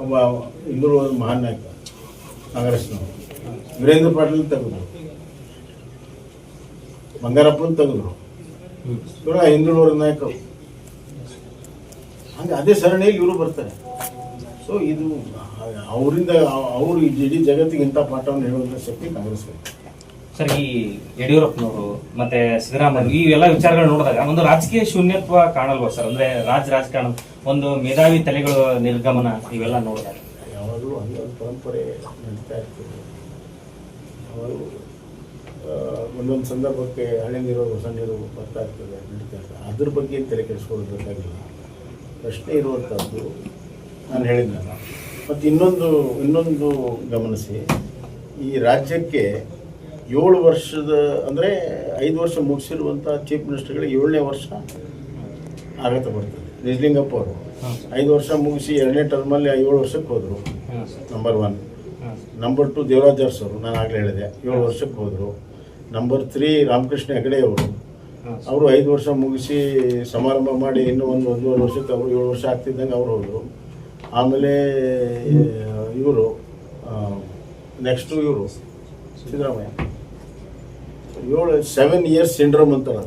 ಒಬ್ಬ ಹಿಂದೂ ಮಹಾನ್ ನಾಯಕ ಕಾಂಗ್ರೆಸ್ನವರು. ವೀರೇಂದ್ರ ಪಾಟೀಲ್ ತೆಗೆದ್ರು, ಬಂಗಾರಪ್ಪನ ತೆಗೆದ್ರು, ಇವರು ಹಿಂದುಳಿದ ನಾಯಕರು. ಹಂಗೆ ಅದೇ ಸರಣಿಯಲ್ಲಿ ಇವರು ಬರ್ತಾರೆ. ಸೊ ಇದು ಅವರಿಂದ ಅವರು ಇಡೀ ಜಗತ್ತಿಗೆ ಇಂಥ ಪಾಠವನ್ನು ಹೇಳುವಂಥ ಶಕ್ತಿ ಕಾಂಗ್ರೆಸ್. ಸರ್, ಈ ಯಡಿಯೂರಪ್ಪನವರು ಮತ್ತೆ ಸಿದ್ದರಾಮಯ್ಯ ಇವೆಲ್ಲ ವಿಚಾರಗಳು ನೋಡಿದಾಗ ಒಂದು ರಾಜಕೀಯ ಶೂನ್ಯತ್ವ ಕಾಣಲ್ವಾ ಸರ್? ಅಂದ್ರೆ ರಾಜಕಾರಣ ಒಂದು ಮೇಧಾವಿ ತಲೆಗಳು ನಿರ್ಗಮನ ಇವೆಲ್ಲ ನೋಡಿದಾಗ ಯಾವಾಗಲೂ ಹಂಗೊಂದು ಪರಂಪರೆ ನಡೀತಾ ಇರ್ತದೆ. ಅವರು ಒಂದೊಂದು ಸಂದರ್ಭಕ್ಕೆ ಹಳೆ ನೀರು ಹೊಸ ನೀರು ಬರ್ತಾ ಇರ್ತದೆ, ನಡೀತಾ ಇರ್ತದೆ. ಅದ್ರ ಬಗ್ಗೆ ತಲೆ ಕೆಡಿಸ್ಕೊಳ್ಬೇಕಾಗಿಲ್ಲ. ಪ್ರಶ್ನೆ ಇರುವಂಥದ್ದು ನಾನು ಹೇಳಿದ್ನಲ್ಲ. ಮತ್ತು ಇನ್ನೊಂದು ಗಮನಿಸಿ, ಈ ರಾಜ್ಯಕ್ಕೆ 7 ವರ್ಷದ ಅಂದರೆ 5 ವರ್ಷ ಮುಗಿಸಿರುವಂಥ ಚೀಫ್ ಮಿನಿಸ್ಟರ್ಗಳಿಗೆ 7ನೇ ವರ್ಷ ಆಗತ್ತೆ ಬರ್ತದೆ. ನಿಜಲಿಂಗಪ್ಪ ಅವರು 5 ವರ್ಷ ಮುಗಿಸಿ 2ನೇ ಟರ್ಮಲ್ಲಿ 7 ವರ್ಷಕ್ಕೆ ಹೋದರು, ನಂಬರ್ 1. ನಂಬರ್ 2 ದೇವರಾಜ್ ಅರಸು ಅವರು, ನಾನು ಆಗಲೇ ಹೇಳಿದೆ, 7 ವರ್ಷಕ್ಕೆ ಹೋದರು. ನಂಬರ್ 3 ರಾಮಕೃಷ್ಣ ಹೆಗಡೆ ಅವರು 5 ವರ್ಷ ಮುಗಿಸಿ ಸಮಾರಂಭ ಮಾಡಿ ಇನ್ನೂ ಒಂದೂವರೆ ವರ್ಷಕ್ಕೆ ಅವರು 7 ವರ್ಷ ಆಗ್ತಿದ್ದಂಗೆ ಅವರು ಹೋದರು. ಆಮೇಲೆ ಇವರು ನೆಕ್ಸ್ಟು ಇವರು ಸಿದ್ದರಾಮಯ್ಯ 7 ಇಯರ್ಸ್ ಸಿಂಡ್ರೋಮ್ ಅಂತಾರೆ.